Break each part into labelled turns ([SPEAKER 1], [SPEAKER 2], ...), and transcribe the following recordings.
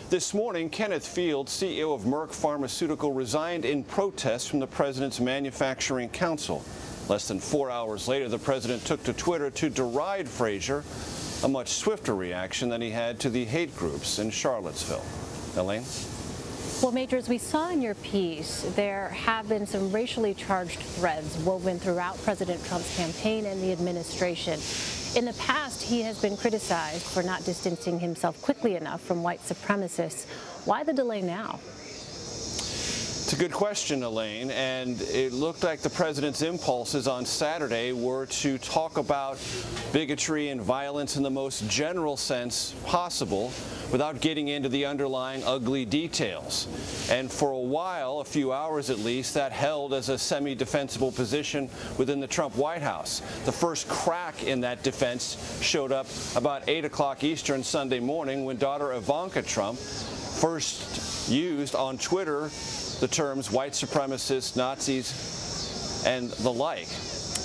[SPEAKER 1] This morning, Kenneth Field, CEO of Merck Pharmaceutical, resigned in protest from the president's Manufacturing Council. Less than 4 hours later, the president took to Twitter to deride Frazier, a much swifter reaction than he had to the hate groups in Charlottesville. Elaine?
[SPEAKER 2] Well, Major, as we saw in your piece, there have been some racially charged threads woven throughout President Trump's campaign and the administration. In the past, he has been criticized for not distancing himself quickly enough from white supremacists. Why the delay now?
[SPEAKER 1] It's a good question, Elaine, and it looked like the president's impulses on Saturday were to talk about bigotry and violence in the most general sense possible without getting into the underlying ugly details. And for a while, a few hours at least, that held as a semi-defensible position within the Trump White House. The first crack in that defense showed up about 8 o'clock Eastern Sunday morning when daughter Ivanka Trump first used on Twitter the terms white supremacists, Nazis, and the like.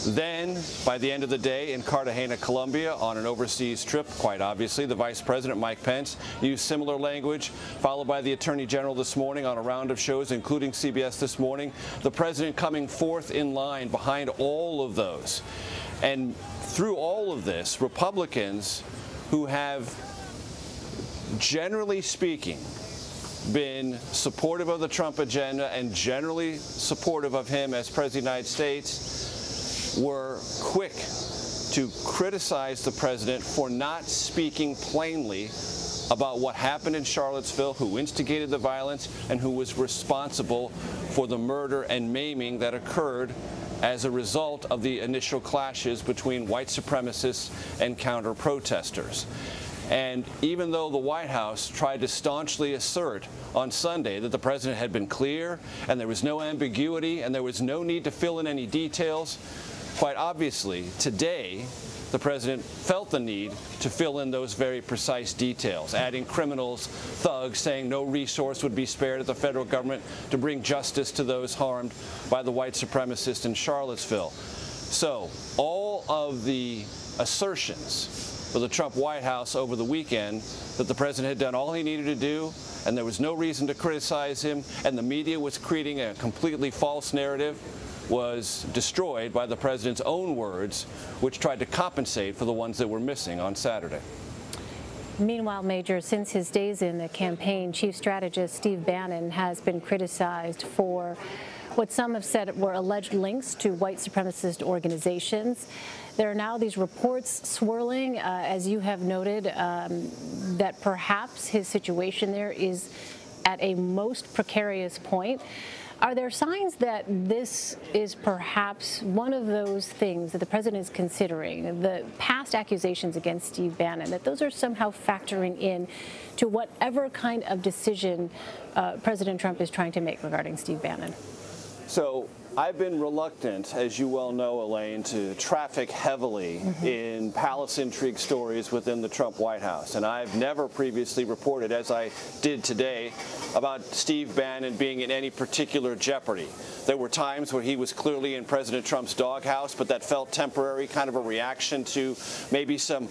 [SPEAKER 1] Then, by the end of the day in Cartagena, Colombia, on an overseas trip, quite obviously, the Vice President, Mike Pence, used similar language, followed by the Attorney General this morning on a round of shows, including CBS This Morning. The President coming fourth in line behind all of those. And through all of this, Republicans who have, generally speaking, been supportive of the Trump agenda and generally supportive of him as President of the United States were quick to criticize the president for not speaking plainly about what happened in Charlottesville, who instigated the violence, and who was responsible for the murder and maiming that occurred as a result of the initial clashes between white supremacists and counter-protesters. And even though the White House tried to staunchly assert on Sunday that the president had been clear and there was no ambiguity and there was no need to fill in any details, quite obviously, today, the president felt the need to fill in those very precise details, adding criminals, thugs, saying no resource would be spared at the federal government to bring justice to those harmed by the white supremacists in Charlottesville. So all of the assertions for the Trump White House over the weekend that the president had done all he needed to do and there was no reason to criticize him and the media was creating a completely false narrative was destroyed by the president's own words, which tried to compensate for the ones that were missing on Saturday.
[SPEAKER 2] Meanwhile, Major, since his days in the campaign, Chief Strategist Steve Bannon has been criticized for what some have said were alleged links to white supremacist organizations. There are now these reports swirling, as you have noted, that perhaps his situation there is at a most precarious point. Are there signs that this is perhaps one of those things that the president is considering, the past accusations against Steve Bannon, that those are somehow factoring in to whatever kind of decision President Trump is trying to make regarding Steve Bannon?
[SPEAKER 1] So I've been reluctant, as you well know, Elaine, to traffic heavily in palace intrigue stories within the Trump White House. And I've never previously reported, as I did today, about Steve Bannon being in any particular jeopardy. There were times where he was clearly in President Trump's doghouse, but that felt temporary, kind of a reaction to maybe some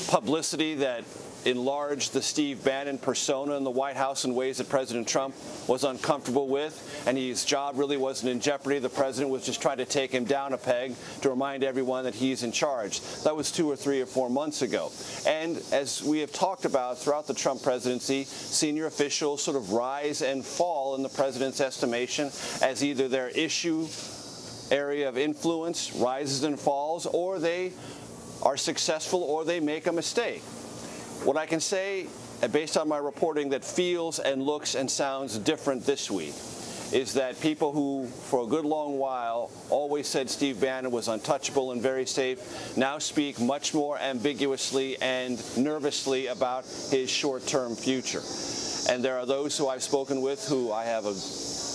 [SPEAKER 1] publicity that enlarged the Steve Bannon persona in the White House in ways that President Trump was uncomfortable with, and his job really wasn't in jeopardy. The president was just trying to take him down a peg to remind everyone that he's in charge. That was 2 or 3 or 4 months ago. And as we have talked about throughout the Trump presidency, senior officials sort of rise and fall in the president's estimation as either their issue area of influence rises and falls, or they are successful, or they make a mistake. What I can say, based on my reporting, that feels and looks and sounds different this week is that people who, for a good long while, always said Steve Bannon was untouchable and very safe, now speak much more ambiguously and nervously about his short-term future. And there are those who I've spoken with who I have a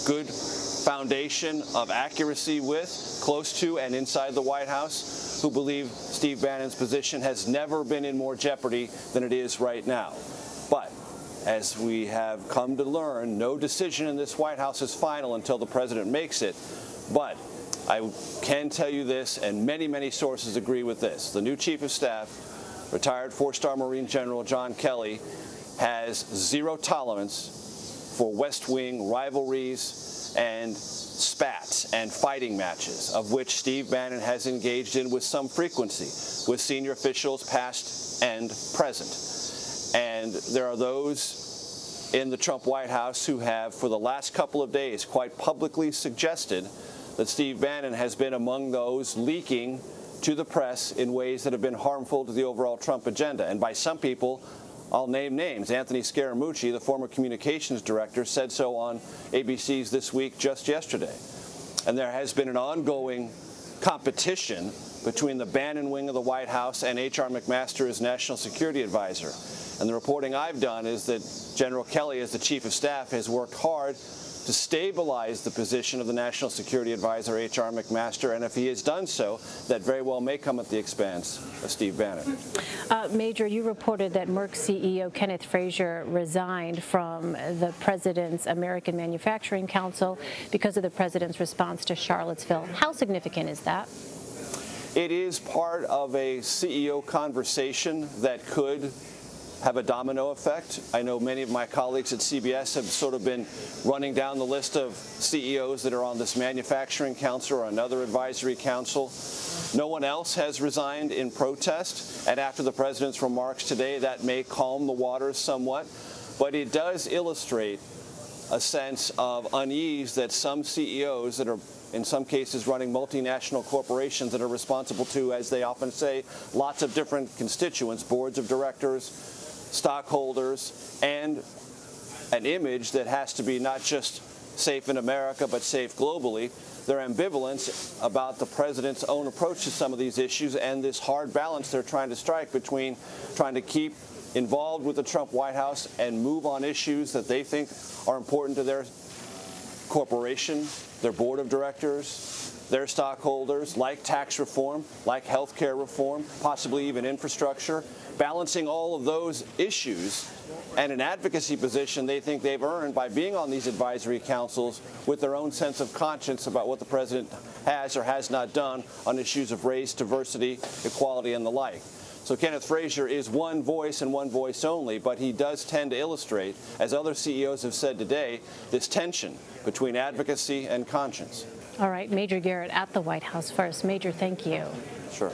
[SPEAKER 1] good foundation of accuracy with, close to and inside the White House, who believe Steve Bannon's position has never been in more jeopardy than it is right now. But as we have come to learn, no decision in this White House is final until the president makes it. But I can tell you this, and many, many sources agree with this. The new Chief of Staff, retired 4-star Marine General John Kelly, has zero tolerance for West Wing rivalries and spats and fighting matches, of which Steve Bannon has engaged in with some frequency with senior officials past and present. And there are those in the Trump White House who have, for the last couple of days, quite publicly suggested that Steve Bannon has been among those leaking to the press in ways that have been harmful to the overall Trump agenda. And by some people, I'll name names. Anthony Scaramucci, the former communications director, said so on ABC's This Week just yesterday. And there has been an ongoing competition between the Bannon wing of the White House and H.R. McMaster as National Security Advisor. And the reporting I've done is that General Kelly, as the Chief of Staff, has worked hard to stabilize the position of the National Security Advisor, H.R. McMaster, and if he has done so, that very well may come at the expense of Steve Bannon.
[SPEAKER 2] Major, you reported that Merck CEO Kenneth Frazier resigned from the President's American Manufacturing Council because of the President's response to Charlottesville. How significant is that?
[SPEAKER 1] It is part of a CEO conversation that could have a domino effect. I know many of my colleagues at CBS have sort of been running down the list of CEOs that are on this manufacturing council or another advisory council. No one else has resigned in protest, and after the president's remarks today, that may calm the waters somewhat, but it does illustrate a sense of unease that some CEOs that are in some cases running multinational corporations that are responsible to, as they often say, lots of different constituents, boards of directors, stockholders, and an image that has to be not just safe in America but safe globally. Their ambivalence about the president's own approach to some of these issues and this hard balance they're trying to strike between trying to keep involved with the Trump White House and move on issues that they think are important to their corporation, their board of directors, their stockholders, like tax reform, like health care reform, possibly even infrastructure, balancing all of those issues and an advocacy position they think they've earned by being on these advisory councils with their own sense of conscience about what the president has or has not done on issues of race, diversity, equality, and the like. So Kenneth Frazier is one voice and one voice only, but he does tend to illustrate, as other CEOs have said today, this tension between advocacy and conscience.
[SPEAKER 2] All right, Major Garrett at the White House first. Major, thank you.
[SPEAKER 1] Sure.